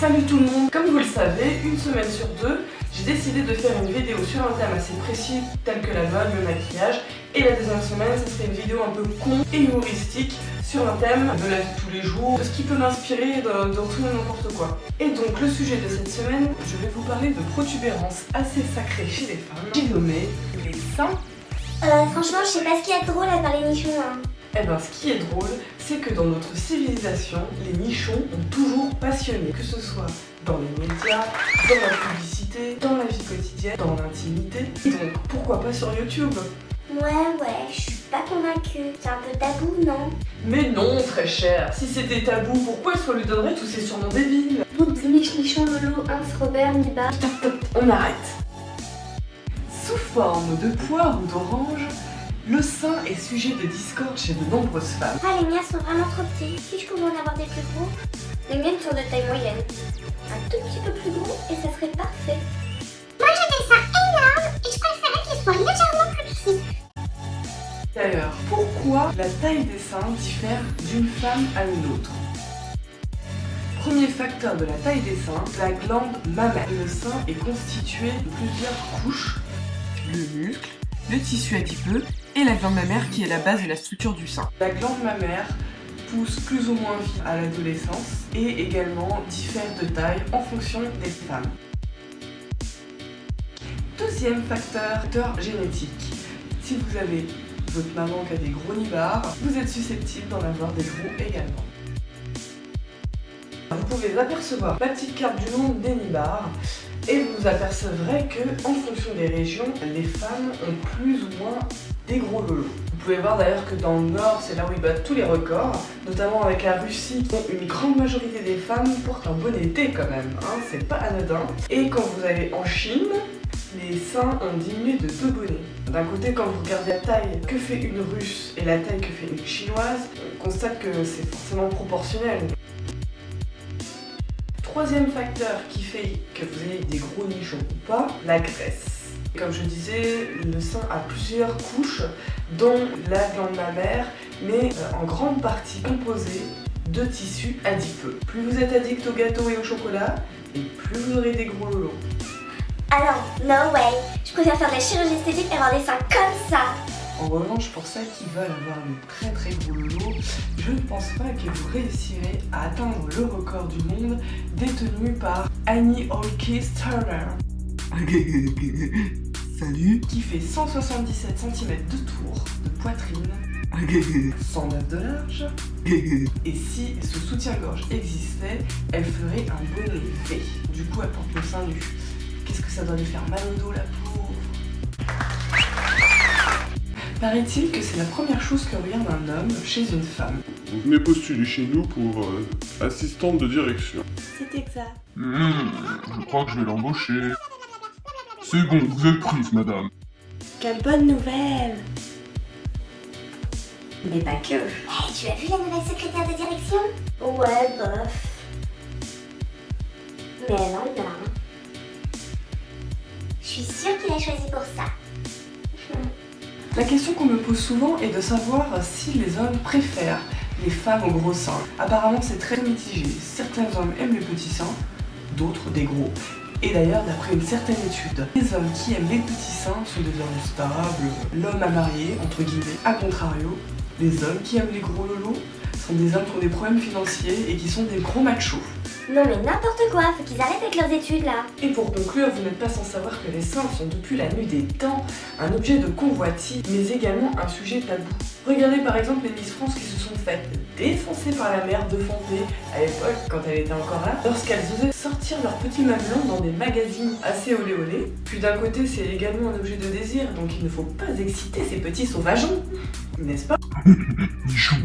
Salut tout le monde. Comme vous le savez, une semaine sur deux, j'ai décidé de faire une vidéo sur un thème assez précis tel que la mode, le maquillage. Et la deuxième semaine, ça serait une vidéo un peu con et humoristique sur un thème de la vie de tous les jours, de ce qui peut m'inspirer dans tout et n'importe quoi. Et donc le sujet de cette semaine, je vais vous parler de protubérances assez sacrées chez les femmes, j'ai nommé les seins. Franchement, je sais pas ce qu'il y a de drôle à parler nichons. Eh ben, ce qui est drôle, c'est que dans notre civilisation, les nichons ont toujours passionné, que ce soit dans les médias, dans la publicité, dans la vie quotidienne, dans l'intimité. Donc pourquoi pas sur YouTube? Ouais, je suis pas convaincue. C'est un peu tabou, non? Mais non, très cher. Si c'était tabou, pourquoi est-ce qu'on lui donnerait tous ces surnoms débiles? Boobs, nichon, lolo, ins, Robert, Niba. On arrête. Sous forme de poire ou d'orange, le sein est sujet de discorde chez de nombreuses femmes. Ah, les miens sont vraiment trop petits. Si je pouvais en avoir des plus gros? Les miennes sont de taille moyenne. Un tout petit peu plus gros et ça serait parfait. Moi j'ai des seins énormes et je préférais qu'ils soient légèrement plus petits. D'ailleurs, pourquoi la taille des seins diffère d'une femme à une autre? Premier facteur de la taille des seins, la glande mammaire. Le sein est constitué de plusieurs couches, le muscle, le tissu adipeux et la glande mammaire qui est la base de la structure du sein. La glande mammaire pousse plus ou moins vite à l'adolescence et également diffère de taille en fonction des femmes. Deuxième facteur génétique. Si vous avez votre maman qui a des gros nibards, vous êtes susceptible d'en avoir des gros également. Vous pouvez apercevoir la petite carte du monde des nibards et vous apercevrez que, en fonction des régions, les femmes ont plus ou moins des gros lolos. Vous pouvez voir d'ailleurs que dans le nord, c'est là où ils battent tous les records, notamment avec la Russie, où une grande majorité des femmes portent un bonnet thé quand même, hein, c'est pas anodin. Et quand vous allez en Chine, les seins ont diminué de 2 bonnets. D'un côté, quand vous regardez la taille que fait une russe et la taille que fait une chinoise, on constate que c'est forcément proportionnel. Troisième facteur qui fait que vous ayez des gros nichons ou pas, la graisse. Comme je disais, le sein a plusieurs couches, dont la glande mammaire, mais en grande partie composée de tissus adipeux. Plus vous êtes addict au gâteau et au chocolat, et plus vous aurez des gros lolos. Ah non, no way. Je préfère faire de la chirurgie esthétique et avoir des seins comme ça. En revanche, pour celles qui veulent avoir de très gros lolos, je ne pense pas que vous réussirez à atteindre le record du monde détenu par Annie Hawkins Turner. Salut. Qui fait 177 cm de tour, de poitrine, 109 de large. Et si ce soutien-gorge existait, elle ferait un bonnet V. Du coup, elle porte le sein nu. Qu'est-ce que ça doit lui faire mal au dos, la pauvre? Paraît-il que c'est la première chose que regarde un homme chez une femme. Vous venez postuler chez nous pour assistante de direction. C'est exact. Je crois que je vais l'embaucher. C'est bon, vous êtes prise, madame. Quelle bonne nouvelle. Mais pas que. Hey, tu as vu la nouvelle secrétaire de direction? Ouais, bof. Mais elle en a. Je suis sûre qu'il a choisi pour ça. La question qu'on me pose souvent est de savoir si les hommes préfèrent les femmes aux gros seins. Apparemment c'est très mitigé. Certains hommes aiment les petits seins, d'autres des gros. Et d'ailleurs, d'après une certaine étude, les hommes qui aiment les petits seins sont des hommes stables, l'homme à marier, entre guillemets. A contrario, les hommes qui aiment les gros lolos sont des hommes qui ont des problèmes financiers et qui sont des gros machos. Non mais n'importe quoi, faut qu'ils arrêtent avec leurs études là. Et pour conclure, vous n'êtes pas sans savoir que les seins sont depuis la nuit des temps un objet de convoitise, mais également un sujet tabou. Regardez par exemple les Miss France qui se sont faites défoncer par la mère de Fontenay à l'époque, quand elle était encore là, lorsqu'elles osaient sortir leurs petits mamelons dans des magazines assez olé olé. Puis d'un côté, c'est également un objet de désir, donc il ne faut pas exciter ces petits sauvageons, n'est-ce pas?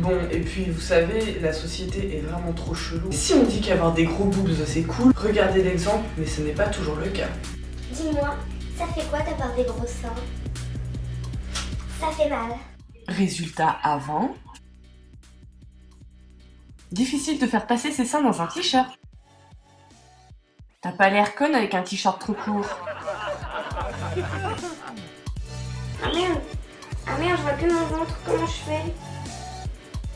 Bon, et puis vous savez, la société est vraiment trop chelou. Si on dit qu'avoir des gros boobs c'est cool, regardez l'exemple, mais ce n'est pas toujours le cas. Dis-moi, ça fait quoi d'avoir des gros seins? Ça fait mal. Résultat avant. Difficile de faire passer ses seins dans un t-shirt. T'as pas l'air conne avec un t-shirt trop court. Ah merde, je vois plus mon ventre, comment je fais?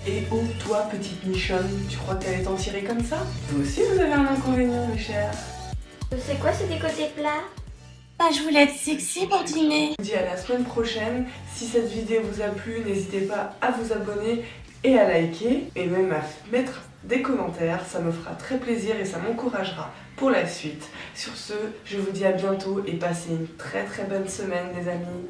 Et oh, toi, petite michonne, tu crois que t'allais t'en tirer comme ça? Vous aussi, vous avez un inconvénient, mes chers. C'est quoi ce décolleté plat? Bah, je voulais être sexy pour dîner. Je vous dis à la semaine prochaine. Si cette vidéo vous a plu, n'hésitez pas à vous abonner et à liker et même à mettre des commentaires. Ça me fera très plaisir et ça m'encouragera pour la suite. Sur ce, je vous dis à bientôt et passez une très bonne semaine, les amis.